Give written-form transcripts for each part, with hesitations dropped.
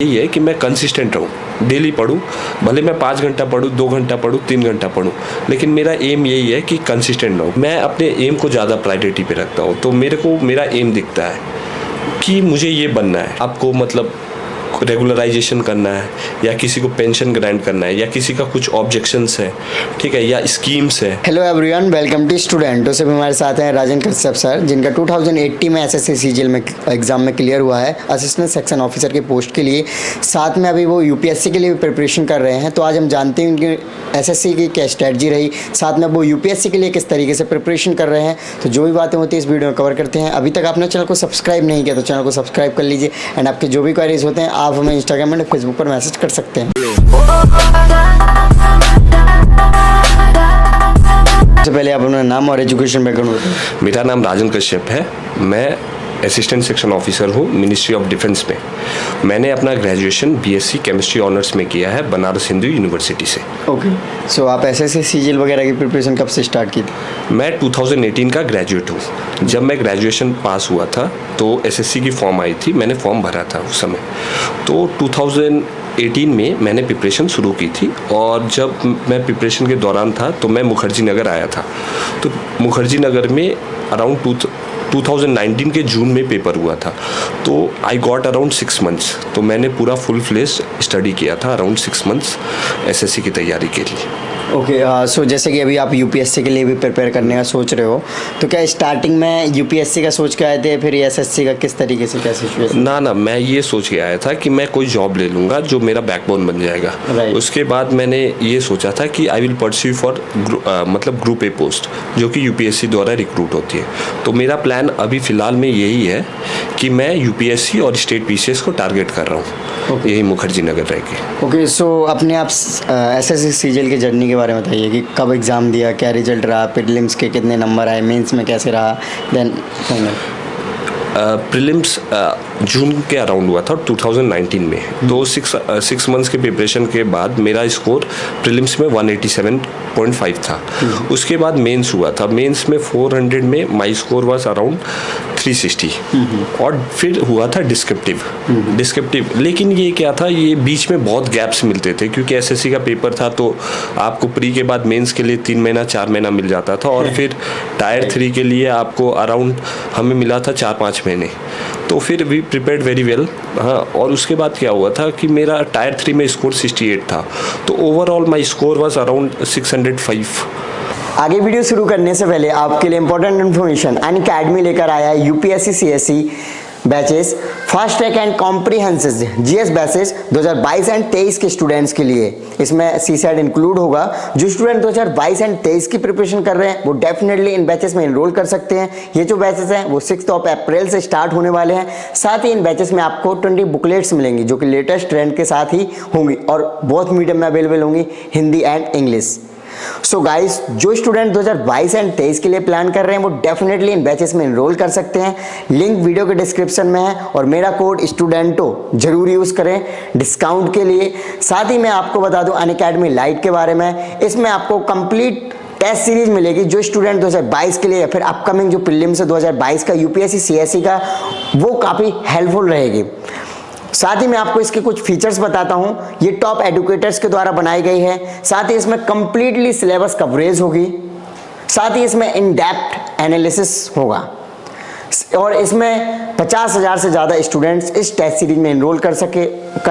यही है कि मैं कंसिस्टेंट रहूँ, डेली पढूँ, भले मैं 5 घंटा पढूँ, 2 घंटा पढूँ, 3 घंटा पढूँ, लेकिन मेरा एम यही है कि कंसिस्टेंट रहूँ। मैं अपने एम को ज़्यादा प्रायोरिटी पे रखता हूँ, तो मेरे को मेरा एम दिखता है कि मुझे ये बनना है। आपको मतलब रेगुलराइजेशन करना है, या किसी को पेंशन ग्रांट करना है, या किसी का कुछ ऑब्जेक्शंस है, ठीक है, या स्कीम्स है। Hello everyone, welcome to student. से हमारे साथ हैं राजन कश्यप सर, जिनका 2080 में एसएससी सीजीएल में एग्जाम में क्लियर हुआ है असिस्टेंट सेक्शन ऑफिसर के पोस्ट के लिए। साथ में अभी वो यूपीएससी के लिए भी प्रिपरेशन कर रहे हैं। तो आज हम जानते हैं उनकी एसएससी की क्या स्ट्रेटजी रही, साथ में वो यूपीएससी के लिए किस तरीके से प्रिपरेशन कर रहे हैं। तो जो भी बातें होती है इस वीडियो में कवर करते हैं। अभी तक आपने चैनल को सब्सक्राइब नहीं किया तो चैनल को सब्सक्राइब कर लीजिए। एंड आपके जो भी क्वेरीज होते हैं आप हमें इंस्टाग्राम एंड फेसबुक पर मैसेज कर सकते हैं। सबसे पहले आप अपना नाम और एजुकेशन बैकग्राउंड बताएं। मेरा नाम राजन कश्यप है, मैं असिस्टेंट सेक्शन ऑफिसर हूँ मिनिस्ट्री ऑफ डिफेंस में। मैंने अपना ग्रेजुएशन बीएससी केमिस्ट्री ऑनर्स में किया है बनारस हिंदू यूनिवर्सिटी से। ओके, सो आप एसएससी सीजीएल वगैरह की प्रिपरेशन कब से स्टार्ट की थी? मैं 2018 का ग्रेजुएट हूँ। जब मैं ग्रेजुएशन पास हुआ था तो एसएससी की फॉर्म आई थी, मैंने फॉर्म भरा था उस समय। तो 2018 में मैंने प्रिपरेशन शुरू की थी, और जब मैं प्रिपरेशन के दौरान था तो मैं मुखर्जी नगर आया था। तो मुखर्जी नगर में अराउंड 2019 के जून में पेपर हुआ था। तो आई गॉट अराउंड 6 मंथ्स। तो मैंने पूरा फुल फ्लेज स्टडी किया था अराउंड 6 मंथ्स एसएससी की तैयारी के लिए। ओके, सो जैसे कि अभी आप यूपीएससी के लिए भी प्रिपेयर करने का सोच रहे हो, तो क्या स्टार्टिंग में यूपीएससी का सोच के आए थे, फिर एसएससी का किस तरीके से क्या सिचुएशन? ना, मैं ये सोच के आया था कि मैं कोई जॉब ले लूँगा जो मेरा बैकबोन बन जाएगा। उसके बाद मैंने ये सोचा था कि आई विल परस्यू फॉर मतलब ग्रुप ए पोस्ट, जो कि यूपीएससी द्वारा रिक्रूट होती है। तो मेरा प्लान अभी फ़िलहाल में यही है कि मैं यूपीएससी और स्टेट पीसीएस को टारगेट कर रहा हूँ, यही मुखर्जी नगर रह के। ओके, सो अपने आप एसएससी सीजीएल की जर्नी के बारे में बताइए कि कब एग्ज़ाम दिया, क्या रिजल्ट रहा, प्रीलिम्स के कितने नंबर आए, मेंस में कैसे रहा, देन फाइनल। प्रीलिम्स जून के अराउंड हुआ था 2019 में। तो 6 मंथ्स के प्रिपरेशन के बाद मेरा स्कोर प्रीलिम्स में 187.5 था। उसके बाद मेंस हुआ था। मेंस में 400 में माई स्कोर वाज अराउंड 360। और फिर हुआ था डिस्क्रिप्टिव। लेकिन ये क्या था, ये बीच में बहुत गैप्स मिलते थे, क्योंकि एसएससी का पेपर था तो आपको प्री के बाद मेंस के लिए 3 महीना 4 महीना मिल जाता था, और फिर टायर 3 के लिए आपको अराउंड हमें मिला था 4-5 महीने। तो फिर वी प्रिपेयर्ड वेरी वेल। हाँ, और उसके बाद क्या हुआ था कि मेरा टायर 3 में स्कोर 68 था। तो overall my score was around 605। आगे वीडियो शुरू करने से पहले आपके लिए इंपॉर्टेंट इन्फॉर्मेशन, अनअकैडमी लेकर आया है UPSC CSC batches, fast track and comprehensive GS batches 2022 and 23 के स्टूडेंट्स के लिए। इसमें सीसैट इंक्लूड होगा। जो स्टूडेंट 2022 एंड 23 की प्रिपरेशन कर रहे हैं वो डेफिनेटली इन बैचेस में एनरोल कर सकते हैं। ये जो बैचेस हैं वो 6 अप्रैल से स्टार्ट होने वाले हैं। साथ ही इन बैचेस में आपको 20 बुकलेट्स मिलेंगी, जो कि लेटेस्ट ट्रेंड के साथ ही होंगी, और बहुत मीडियम में अवेलेबल होंगी, Hindi and English. So guys, जो स्टूडेंट 2022 एंड 23 के लिए प्लान कर रहे हैं वो डेफिनेटली इन बैचेस में एनरोल कर सकते हैं। लिंक वीडियो के डिस्क्रिप्शन में है, और मेरा कोड स्टूडेंटो जरूर यूज करें डिस्काउंट के लिए। साथ ही मैं आपको बता दूं अनअकैडमी लाइट के बारे में। इसमें आपको कंप्लीट टेस्ट सीरीज मिलेगी। जो स्टूडेंट 2022 के लिए या फिर अपकमिंग जो प्रीलिम्स है 2022 का यूपीएससी सीएससी का, वो काफी हेल्पफुल रहेगी। साथ ही मैं आपको इसके कुछ फीचर्स बताता हूं। ये टॉप एडुकेटर्स के द्वारा बनाई गई है। साथ ही इसमें कंप्लीटली सिलेबस कवरेज होगी। साथ ही इसमें इन डेप्थ एनालिसिस होगा, और इसमें 50,000 से ज़्यादा स्टूडेंट्स इस टेस्ट सीरीज में एनरोल कर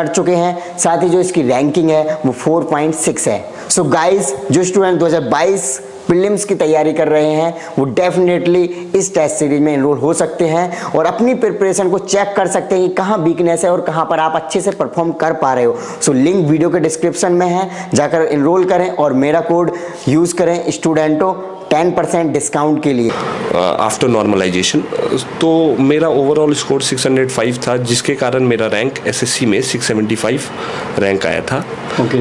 चुके हैं। साथ ही जो इसकी रैंकिंग है वो 4.6 है। सो गाइस, जो स्टूडेंट 2022 प्रीलिम्स की तैयारी कर रहे हैं वो डेफिनेटली इस टेस्ट सीरीज में एनरोल हो सकते हैं, और अपनी प्रिपरेशन को चेक कर सकते हैं कि कहाँ वीकनेस है और कहाँ पर आप अच्छे से परफॉर्म कर पा रहे हो। सो लिंक वीडियो के डिस्क्रिप्शन में है, जाकर एनरोल करें और मेरा कोड यूज करें स्टूडेंटो 10% डिस्काउंट के लिए। आफ्टर नॉर्मलाइजेशन तो मेरा ओवरऑल स्कोर 605 था, जिसके कारण मेरा रैंक एसएससी में 675 रैंक आया था,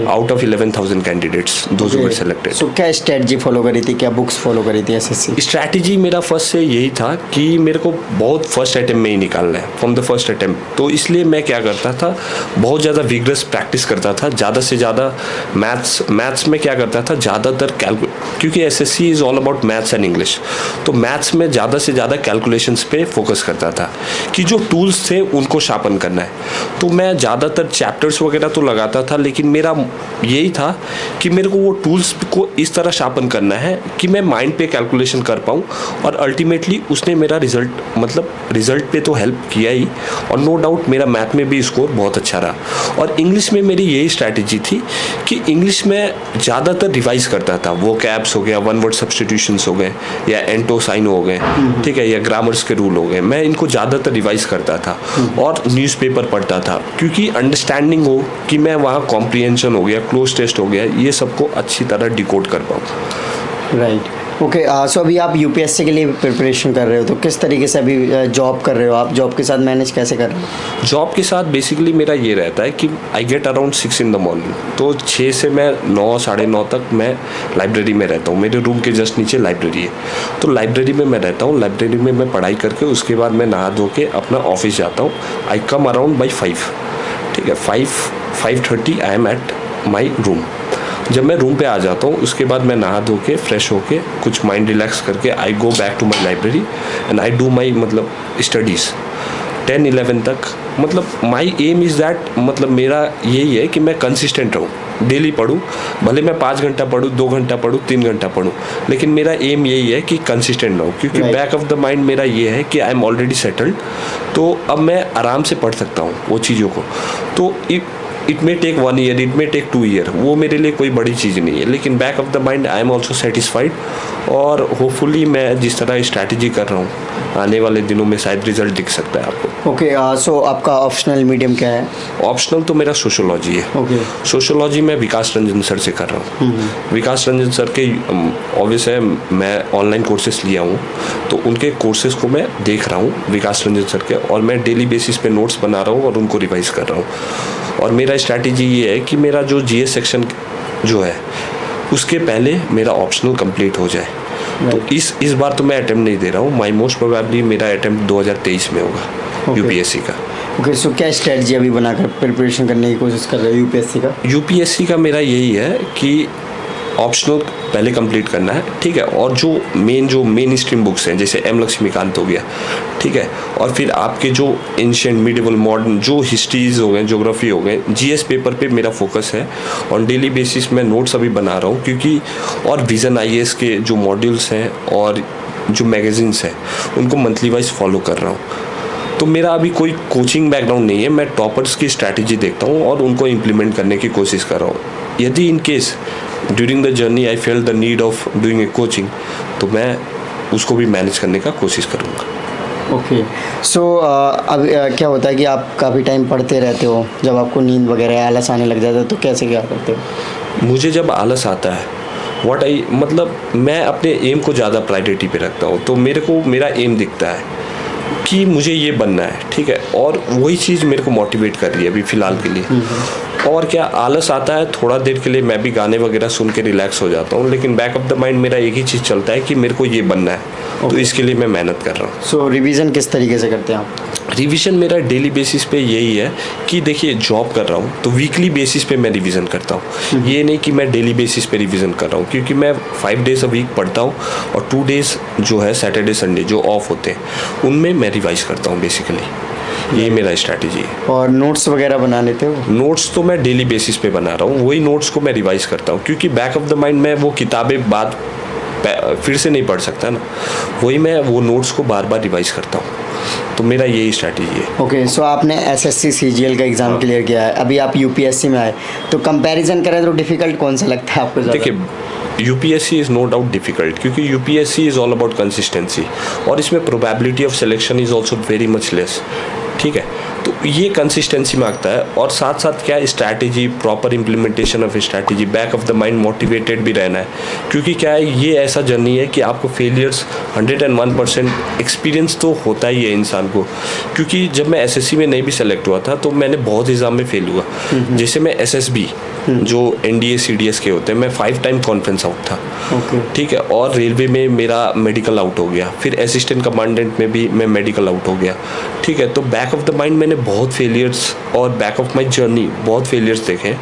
out of 11,000 candidates those who were selected. So क्या स्ट्रेटजी फॉलो करी थी, क्या बुक्स फॉलो करी थी एसएससी? स्ट्रैटेजी मेरा फर्स्ट से यही था कि मेरे को बहुत फर्स्ट अटेम्प्ट में ही निकालना है, फ्रॉम द फर्स्ट अटेम्प्ट। तो इसलिए मैं क्या करता था, बहुत ज़्यादा विग्रस प्रैक्टिस करता था, ज़्यादा से ज़्यादा मैथ्स में क्या करता था, ज़्यादातर क्योंकि SSC is all all about maths and English. तो मैथ्स में ज़्यादा से ज़्यादा कैलकुलेशंस पे फोकस करता था कि जो टूल्स थे उनको शार्पन करना है। तो मैं ज़्यादातर चैप्टर्स वगैरह तो लगाता था, लेकिन मेरा यही था कि मेरे को वो टूल्स को इस तरह शार्पन करना है कि मैं माइंड पे कैलकुलेशन कर पाऊँ, और अल्टीमेटली उसने मेरा रिजल्ट पे तो हेल्प किया ही, और नो डाउट मेरा मैथ में भी स्कोर बहुत अच्छा रहा। और इंग्लिश में मेरी यही स्ट्रैटेजी थी कि इंग्लिश में ज़्यादातर रिवाइज करता था। वो कैब्स हो गया, वन वर्ड सब्स्टिट्यूशंस हो गए, या एंटो साइन हो गए, ठीक है, या ग्रामर्स के रूल हो गए, मैं इनको ज़्यादातर रिवाइज करता था और न्यूज़पेपर पढ़ता था, क्योंकि अंडरस्टैंडिंग हो कि मैं वहाँ कॉम्प्रिहेंशन हो गया, क्लोज टेस्ट हो गया, ये सबको अच्छी तरह डिकोड कर पाऊँ। Right, okay. सो अभी आप यूपीएससी के लिए प्रिपरेशन कर रहे हो, तो किस तरीके से अभी जॉब कर रहे हो आप? जॉब के साथ मैनेज कैसे कर रहे हो? जॉब के साथ बेसिकली मेरा ये रहता है कि I get around 6 in the morning, तो 6 से मैं 9 साढ़े 9 तक मैं लाइब्रेरी में रहता हूँ। मेरे रूम के जस्ट नीचे लाइब्रेरी है, तो लाइब्रेरी में मैं रहता हूँ। लाइब्रेरी में मैं पढ़ाई करके उसके बाद मैं नहा धो के अपना ऑफिस जाता हूँ। आई कम अराउंड बाई 5, ठीक है, 5:30 आई एम एट माई रूम। जब मैं रूम पे आ जाता हूँ उसके बाद मैं नहा धो के फ्रेश होके कुछ माइंड रिलैक्स करके I go back to my library and I do my studies 10-11 तक। माई एम इज़ दैट, मेरा यही है कि मैं कंसिस्टेंट रहूँ, डेली पढूँ, भले मैं 5 घंटा पढूँ, 2 घंटा पढूँ, 3 घंटा पढूँ, लेकिन मेरा एम यही है कि कंसिस्टेंट रहूँ, क्योंकि बैक ऑफ द माइंड मेरा ये है कि आई एम ऑलरेडी सेटल्ड, तो अब मैं आराम से पढ़ सकता हूँ वो चीज़ों को। तो it may take 1 year, it may take 2 year, वो मेरे लिए कोई बड़ी चीज़ नहीं है, लेकिन back of the mind I am also satisfied, और होपफुली मैं जिस तरह स्ट्रैटेजी कर रहा हूँ आने वाले दिनों में शायद रिजल्ट दिख सकता है आपको। ओके, सो आपका ऑप्शनल मीडियम क्या है? ऑप्शनल तो मेरा सोशोलॉजी है। ओके, सोशोलॉजी मैं विकास रंजन सर से कर रहा हूँ। विकास रंजन सर के ऑब्वियस है, मैं ऑनलाइन कोर्सेज लिया हूँ, तो उनके कोर्सेज को मैं देख रहा हूँ विकास रंजन सर के, और मैं डेली बेसिस पे नोट्स बना रहा हूँ और उनको रिवाइज कर रहा हूँ। और मेरा स्ट्रैटेजी ये है कि मेरा जो जीएस सेक्शन जो है उसके पहले मेरा ऑप्शनल कंप्लीट हो जाए। तो इस बार तो मैं अटेम्प्ट नहीं दे रहा हूँ, माई मोस्ट प्रोबेबली मेरा अटेम्प्ट 2023 में होगा यूपीएससी का। ओके, सो क्या स्ट्रेटजी अभी बनाकर प्रिपरेशन करने की कोशिश कर रहे हो यूपीएससी का? यूपीएससी का मेरा यही है कि ऑप्शनल पहले कंप्लीट करना है, ठीक है, और जो मेन स्ट्रीम बुक्स हैं जैसे एम लक्ष्मीकांत हो गया, ठीक है, और फिर आपके जो एंशिएंट मिडिवल मॉडर्न जो हिस्ट्रीज हो गए, ज्योग्राफी हो गए, जीएस पेपर पे मेरा फोकस है। ऑन डेली बेसिस मैं नोट्स अभी बना रहा हूँ, क्योंकि और विजन आईएएस के जो मॉड्यूल्स हैं और जो मैगजीन्स हैं उनको मंथली वाइज फॉलो कर रहा हूँ। तो मेरा अभी कोई कोचिंग बैकग्राउंड नहीं है, मैं टॉपर्स की स्ट्रैटेजी देखता हूँ और उनको इम्प्लीमेंट करने की कोशिश कर रहा हूँ। यदि in case during the journey I fail the need of doing a coaching, तो मैं उसको भी मैनेज करने का कोशिश करूँगा। ओके, सो अब क्या होता है कि आप काफ़ी टाइम पढ़ते रहते हो, जब आपको नींद वगैरह आलस आने लग जाता है तो कैसे क्या करते हो? मुझे जब आलस आता है मैं अपने एम को ज़्यादा प्रायोरिटी पे रखता हूँ, तो मेरे को मेरा एम दिखता है कि मुझे ये बनना है, ठीक है, और वही चीज़ मेरे को मोटिवेट कर रही है अभी फ़िलहाल के लिए। और क्या आलस आता है थोड़ा देर के लिए, मैं भी गाने वगैरह सुन के रिलैक्स हो जाता हूँ, लेकिन बैक ऑफ द माइंड मेरा एक ही चीज़ चलता है कि मेरे को ये बनना है, तो इसके लिए मैं मेहनत कर रहा हूँ। सो रिवीजन किस तरीके से करते हैं आप? रिवीजन मेरा डेली बेसिस पे यही है कि देखिए जॉब कर रहा हूँ तो वीकली बेसिस पे मैं रिवीजन करता हूँ। ये नहीं कि मैं डेली बेसिस पे रिवीजन कर रहा हूँ, क्योंकि मैं 5 days अ वीक पढ़ता हूँ और 2 days जो है सैटरडे संडे जो ऑफ होते हैं उनमें मैं रिवाइज करता हूँ बेसिकली। यही मेरा स्ट्रैटेजी है। और नोट्स वगैरह बना लेते हो? नोट्स तो मैं डेली बेसिस पे बना रहा हूँ, वही नोट्स को मैं रिवाइज करता हूँ, क्योंकि बैक ऑफ द माइंड मैं वो किताबें बाद फिर से नहीं पढ़ सकता ना, वही मैं वो नोट्स को बार बार रिवाइज करता हूँ। तो मेरा यही स्ट्रैटेजी है। ओके, सो आपने एसएससी सीजीएल का एग्ज़ाम क्लियर किया है, अभी आप यूपीएससी में आए, तो कंपैरिजन करें तो डिफ़िकल्ट कौन सा लगता है आपको? देखिए UPSC is no doubt difficult, क्योंकि UPSC is all about consistency और इसमें probability of selection is also very much less, ठीक है। तो ये कंसिस्टेंसी मांगता है और साथ साथ क्या strategy, proper implementation of strategy, back of the mind motivated भी रहना है, क्योंकि क्या है ये ऐसा जर्नी है कि आपको फेलियर्स 101% एक्सपीरियंस तो होता ही है इंसान को। क्योंकि जब मैं एसएससी में नहीं भी सेलेक्ट हुआ था तो मैंने बहुत एग्ज़ाम में फेल हुआ, जैसे मैं एसएसबी जो NDA CDS के होते हैं, मैं 5 टाइम कॉन्फ्रेंस आउट था। ओके। ठीक है, और रेलवे में मेरा मेडिकल आउट हो गया, फिर असिस्टेंट कमांडेंट में भी मैं मेडिकल आउट हो गया। ठीक है, तो बैक ऑफ द माइंड मैंने बहुत फेलियर्स और बैक ऑफ माई जर्नी बहुत फेलियर्स देखे।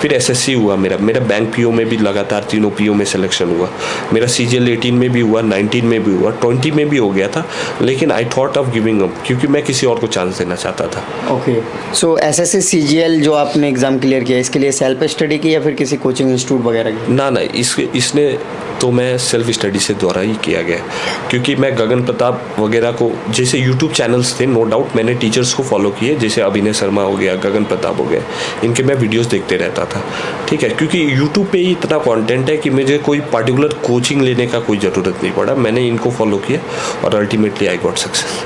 फिर SSC हुआ मेरा बैंक PO में भी लगातार तीनों PO में सिलेक्शन हुआ। मेरा CGL 18 में भी हुआ, 19 में भी हुआ, 20 में भी हो गया था, लेकिन I thought of giving up, क्योंकि मैं किसी और को चांस देना चाहता था। ओके। सो SSC CGL जो आपने एग्ज़ाम क्लियर किया, इसके लिए सेल्फ स्टडी की या फिर किसी कोचिंग इंस्टीट्यूट वगैरह की? ना, इसने तो मैं सेल्फ स्टडी से द्वारा ही किया गया, क्योंकि मैं गगन प्रताप वगैरह को, जैसे यूट्यूब चैनल्स थे, नो डाउट मैंने टीचर्स को फॉलो किए, जैसे अभिनय शर्मा हो गया, गगन प्रताप हो गया, इनके मैं वीडियोस देखते रहता था। ठीक है, क्योंकि यूट्यूब पे ही इतना कंटेंट है कि मुझे कोई पर्टिकुलर कोचिंग लेने का कोई ज़रूरत नहीं पड़ा। मैंने इनको फॉलो किया और ultimately I got success.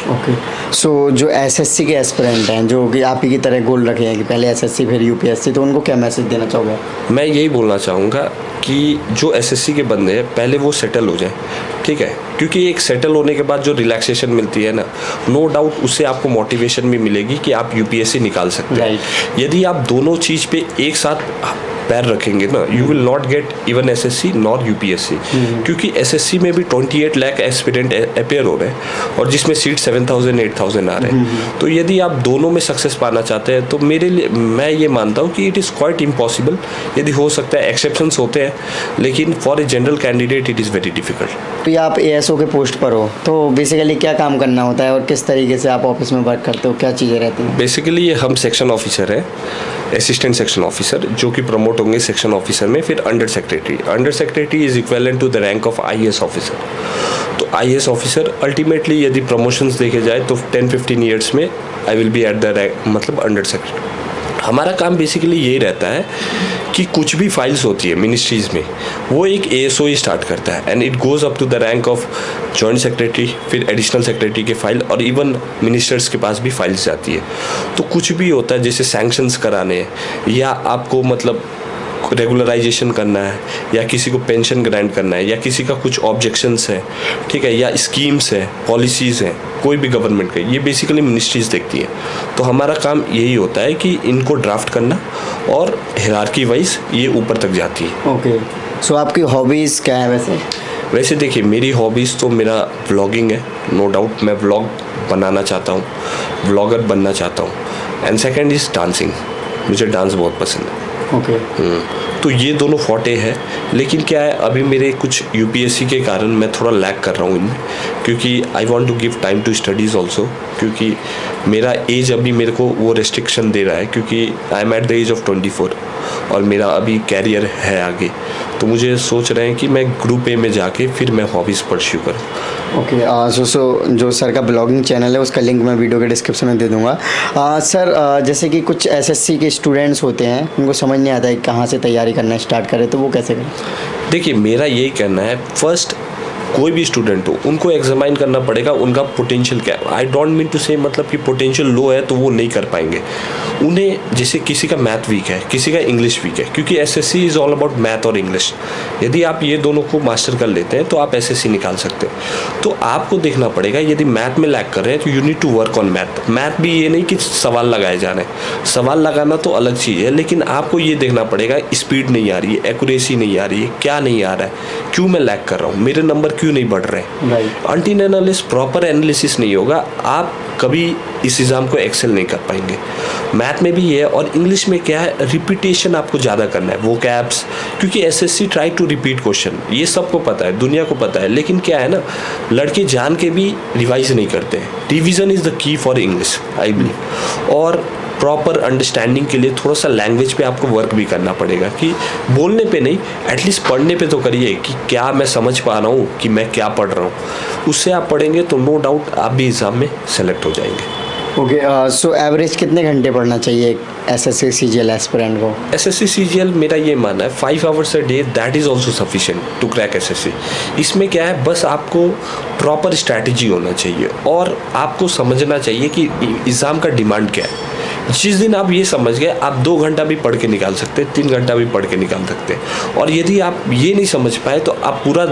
Okay. So जो SSC के एस्पिरेंट हैं, जो कि आप ही की तरह गोल रखे हैं कि पहले SSC फिर UPSC, तो उनको क्या मैसेज देना चाहोगे? मैं यही बोलना चाहूँगा कि जो SSC के बंदे हैं, पहले वो सेटल हो जाएं। ठीक है, क्योंकि एक सेटल होने के बाद जो रिलैक्सेशन मिलती है ना, नो डाउट उससे आपको मोटिवेशन भी मिलेगी कि आप UPSC निकाल सकते हैं। यदि आप दोनों चीज़ पे एक साथ पैर रखेंगे ना, you will not get even SSC nor UPSC, क्योंकि SSC में भी 28 लाख एस्पिरेंट अपेयर हो रहे हैं और जिसमें सीट 7,000 8,000 आ रहे हैं। तो यदि आप दोनों में सक्सेस पाना चाहते हैं, तो मेरे लिए मैं ये मानता हूँ कि इट इज़ क्वाइट इम्पॉसिबल। यदि हो सकता है, एक्सेप्शंस होते हैं, लेकिन for a general candidate it is very difficult. तो ये आप ASO के पोस्ट पर हो, तो बेसिकली क्या काम करना होता है और किस तरीके से आप ऑफिस में वर्क करते हो, क्या चीज़ें रहती हैं? बेसिकली हम सेक्शन ऑफिसर हैं, असिस्टेंट सेक्शन ऑफिसर, जो कि प्रमोट होंगे सेक्शन ऑफिसर में, फिर under secretary is equivalent to the rank of IAS officer. तो IAS ऑफिसर अल्टीमेटली यदि प्रमोशंस देखे जाए तो 10-15 ईयर्स में I will be at the rank, मतलब अंडर सेक्रेटरी। हमारा काम बेसिकली यही रहता है कि कुछ भी फाइल्स होती है मिनिस्ट्रीज़ में, वो एक ASO ही स्टार्ट करता है and it goes up to the rank of joint secretary, फिर एडिशनल सेक्रेटरी के फाइल, और इवन मिनिस्टर्स के पास भी फाइल्स जाती है। तो कुछ भी होता है, जैसे सैंक्शंस कराने हैं, या आपको मतलब रेगुलराइजेशन करना है, या किसी को पेंशन ग्रांट करना है, या किसी का कुछ ऑब्जेक्शंस है, ठीक है, या स्कीम्स है, पॉलिसीज़ हैं, कोई भी गवर्नमेंट के, ये बेसिकली मिनिस्ट्रीज़ देखती हैं। तो हमारा काम यही होता है कि इनको ड्राफ्ट करना, और हिरार्की वाइज ये ऊपर तक जाती है। ओके। सो आपकी हॉबीज़ क्या है वैसे? वैसे देखिए, मेरी हॉबीज़ तो मेरा व्लॉगिंग है, नो डाउट मैं व्लॉग बनाना चाहता हूँ, व्लॉगर बनना चाहता हूँ, एंड सेकेंड इज़ डांसिंग, मुझे डांस बहुत पसंद है। ओके। तो ये दोनों फोटे हैं, लेकिन क्या है, अभी मेरे कुछ UPSC के कारण मैं थोड़ा लैग कर रहा हूँ इनमें, क्योंकि I want to give time to studies also, क्योंकि मेरा एज अभी मेरे को वो रेस्ट्रिक्शन दे रहा है, क्योंकि I am at the age of 24 और मेरा अभी कैरियर है आगे। तो मुझे सोच रहे हैं कि मैं ग्रुप A में जाके फिर मैं हॉबीज़ परस्यू करूँ। ओके। सो जो सर का ब्लॉगिंग चैनल है उसका लिंक मैं वीडियो के डिस्क्रिप्शन में दे दूंगा। सर जैसे कि कुछ SSC के स्टूडेंट्स होते हैं, उनको समझ नहीं आता है कहाँ से तैयारी करना स्टार्ट करें, तो वो कैसे करें? देखिए, मेरा यही कहना है, फर्स्ट कोई भी स्टूडेंट हो, उनको एग्जामाइन करना पड़ेगा उनका पोटेंशियल क्या है। आई डोंट मीन टू से मतलब कि पोटेंशियल लो है तो वो नहीं कर पाएंगे। उन्हें, जैसे किसी का मैथ वीक है, किसी का इंग्लिश वीक है, क्योंकि SSC is all about math और इंग्लिश। यदि आप ये दोनों को मास्टर कर लेते हैं तो आप SSC निकाल सकते हैं। तो आपको देखना पड़ेगा, यदि मैथ में लैग कर रहे हैं तो you need to work on math. Math भी ये नहीं कि सवाल लगाए जा रहे हैं, सवाल लगाना तो अलग चीज़ है, लेकिन आपको ये देखना पड़ेगा स्पीड नहीं आ रही है, एक्यूरेसी नहीं आ रही है, क्या नहीं आ रहा है, क्यों मैं लैग कर रहा हूँ, मेरे नंबर क्यों नहीं बढ़ रहे हैं। Until and unless proper analysis नहीं होगा, आप कभी इस एग्ज़ाम को एक्सेल नहीं कर पाएंगे। मैथ में भी ये है, और इंग्लिश में क्या है, रिपीटेशन आपको ज़्यादा करना है, वो कैप्स, क्योंकि SSC try to repeat question, ये सबको पता है, दुनिया को पता है, लेकिन क्या है ना, लड़के जान के भी रिवाइज नहीं करते हैं। Revision is the key for English, I believe. और प्रॉपर अंडरस्टैंडिंग के लिए थोड़ा सा लैंग्वेज पे आपको वर्क भी करना पड़ेगा, कि बोलने पे नहीं, एटलीस्ट पढ़ने पे तो करिए कि क्या मैं समझ पा रहा हूँ, कि मैं क्या पढ़ रहा हूँ। उससे आप पढ़ेंगे तो नो डाउट आप भी एग्ज़ाम में सेलेक्ट हो जाएंगे। ओके। सो एवरेज कितने घंटे पढ़ना चाहिए एक SSC CGL एस्पिरेंट को? SSC CGL मेरा ये मानना है 5 hours a day, that is also sufficient to crack SSC। इसमें क्या है, बस आपको प्रॉपर स्ट्रैटेजी होना चाहिए, और आपको समझना चाहिए कि एग्ज़ाम का डिमांड क्या है। जिस दिन आप ये समझ गए, आप 2 घंटा भी पढ़ के निकाल सकते हैं, 3 घंटा भी पढ़ के निकाल सकते हैं। और यदि आप ये नहीं समझ पाए तो आप पूरा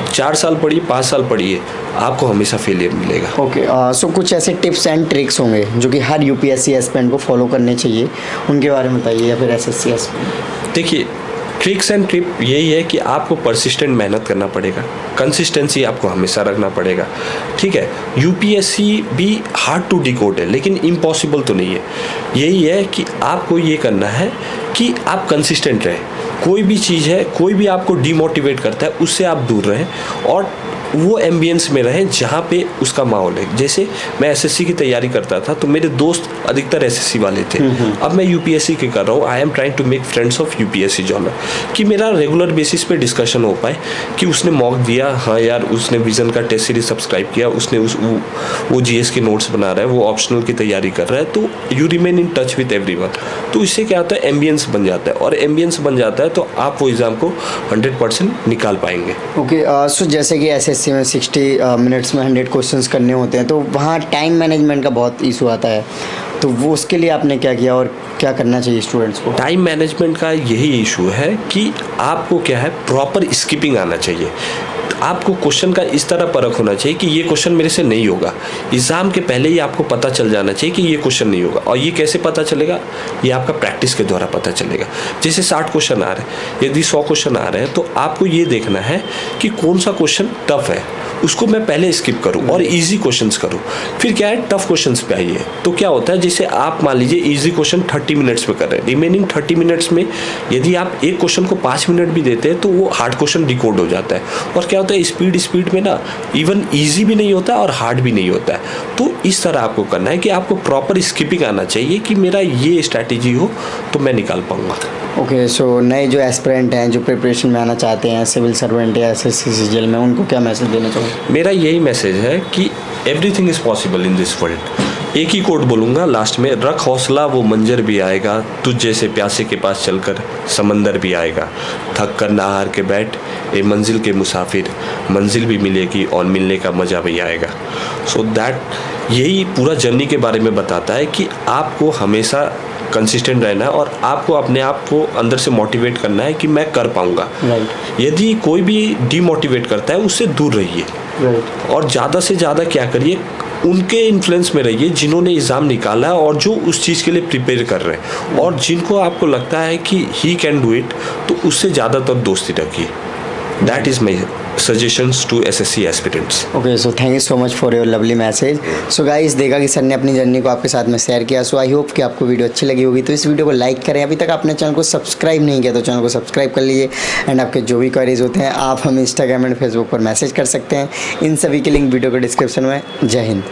4 साल पढ़िए, 5 साल पढ़िए, आपको हमेशा फेलियर मिलेगा। ओके, सो कुछ ऐसे टिप्स एंड ट्रिक्स होंगे जो कि हर यूपीएससी एस्पिरेंट को फॉलो करने चाहिए, उनके बारे में बताइए, या फिर एसएससी एस्पिरेंट। देखिए, ट्रिक्स एंड ट्रिप यही है कि आपको परसिस्टेंट मेहनत करना पड़ेगा, कंसिस्टेंसी आपको हमेशा रखना पड़ेगा। ठीक है, यूपीएससी भी हार्ड टू डिकोड है लेकिन इम्पॉसिबल तो नहीं है। यही है कि आपको ये करना है कि आप कंसिस्टेंट रहें। कोई भी चीज़ है, कोई भी आपको डिमोटिवेट करता है, उससे आप दूर रहें और वो एम्बियंस में रहें जहाँ पे उसका माहौल है। जैसे मैं एसएससी की तैयारी करता था तो मेरे दोस्त अधिकतर एसएससी वाले थे। अब मैं यूपीएससी के कर रहा हूँ, I am trying to make friends of UPSC genre, कि मेरा रेगुलर बेसिस पे डिस्कशन हो पाए कि उसने मॉक दिया, हाँ यार उसने विजन का टेस्ट सीरीज सब्सक्राइब किया, उसने वो जीएस के नोट्स बना रहा है, वो ऑप्शनल की तैयारी कर रहा है, तो you remain in touch with everyone. तो इससे क्या होता है, एम्बियंस बन जाता है, और एम्बियंस बन जाता है तो आप वो एग्ज़ाम को 100% निकाल पाएंगे। ओके, सो जैसे कि एसएससी में 60 मिनट्स में 100 क्वेश्चंस करने होते हैं, तो वहाँ टाइम मैनेजमेंट का बहुत इशू आता है, तो वो उसके लिए आपने क्या किया और क्या करना चाहिए स्टूडेंट्स को? टाइम मैनेजमेंट का यही इशू है कि आपको क्या है, प्रॉपर स्किपिंग आना चाहिए। आपको क्वेश्चन का इस तरह परख होना चाहिए कि ये क्वेश्चन मेरे से नहीं होगा। एग्ज़ाम के पहले ही आपको पता चल जाना चाहिए कि ये क्वेश्चन नहीं होगा। और ये कैसे पता चलेगा? ये आपका प्रैक्टिस के द्वारा पता चलेगा। जैसे 60 क्वेश्चन आ रहे हैं, यदि 100 क्वेश्चन आ रहे हैं, तो आपको ये देखना है कि कौन सा क्वेश्चन टफ है, उसको मैं पहले स्किप करूं और इजी क्वेश्चंस करूं। फिर क्या है, टफ क्वेश्चंस पे आइए। तो क्या होता है, जैसे आप मान लीजिए इजी क्वेश्चन 30 मिनट्स में कर रहे हैं, रिमेनिंग 30 मिनट्स में यदि आप एक क्वेश्चन को 5 मिनट भी देते हैं तो वो हार्ड क्वेश्चन डिकोड हो जाता है। और क्या होता है, स्पीड में ना इवन इजी भी नहीं होता और हार्ड भी नहीं होता है। तो इस तरह आपको करना है कि आपको प्रॉपर स्किपिंग आना चाहिए कि मेरा ये स्ट्रैटेजी हो तो मैं निकाल पाऊंगा। ओके, सो नए जो एस्पिरेंट हैं, जो प्रिपरेशन में आना चाहते हैं, सिविल सर्वेंट या एसएससी सीजीएल में, उनको क्या मैसेज देना चाहिए? मेरा यही मैसेज है कि everything is possible in this world. एक ही कोट बोलूँगा लास्ट में, रख हौसला वो मंजर भी आएगा, तुझ जैसे प्यासे के पास चलकर समंदर भी आएगा, थक कर ना हार के बैठ ए मंजिल के मुसाफिर, मंजिल भी मिलेगी और मिलने का मज़ा भी आएगा। सो दैट यही पूरा जर्नी के बारे में बताता है कि आपको हमेशा कंसिस्टेंट रहना है और आपको अपने आप को अंदर से मोटिवेट करना है कि मैं कर पाऊँगा। यदि कोई भी डीमोटिवेट करता है, उससे दूर रहिए। और ज़्यादा से ज़्यादा क्या करिए, उनके इन्फ्लुएंस में रहिए जिन्होंने एग्ज़ाम निकाला है और जो उस चीज़ के लिए प्रिपेयर कर रहे हैं, और जिनको आपको लगता है कि ही कैन डू इट, तो उससे ज़्यादातर दोस्ती रखिए। That is my suggestions to SSC aspirants. Okay, so thank you so much for your lovely message. So guys, देखा कि सर ने अपनी जर्नी को आपके साथ में शेयर किया। सो आई होप कि आपको वीडियो अच्छी लगी होगी। तो इस वीडियो को लाइक करें। अभी तक आपने चैनल को सब्सक्राइब नहीं किया तो चैनल को सब्सक्राइब कर लीजिए। एंड आपके जो भी क्वेरीज होते हैं आप हमें इंस्टाग्राम एंड फेसबुक पर मैसेज कर सकते हैं। इन सभी के लिंक वीडियो के डिस्क्रिप्शन में। जय हिंद।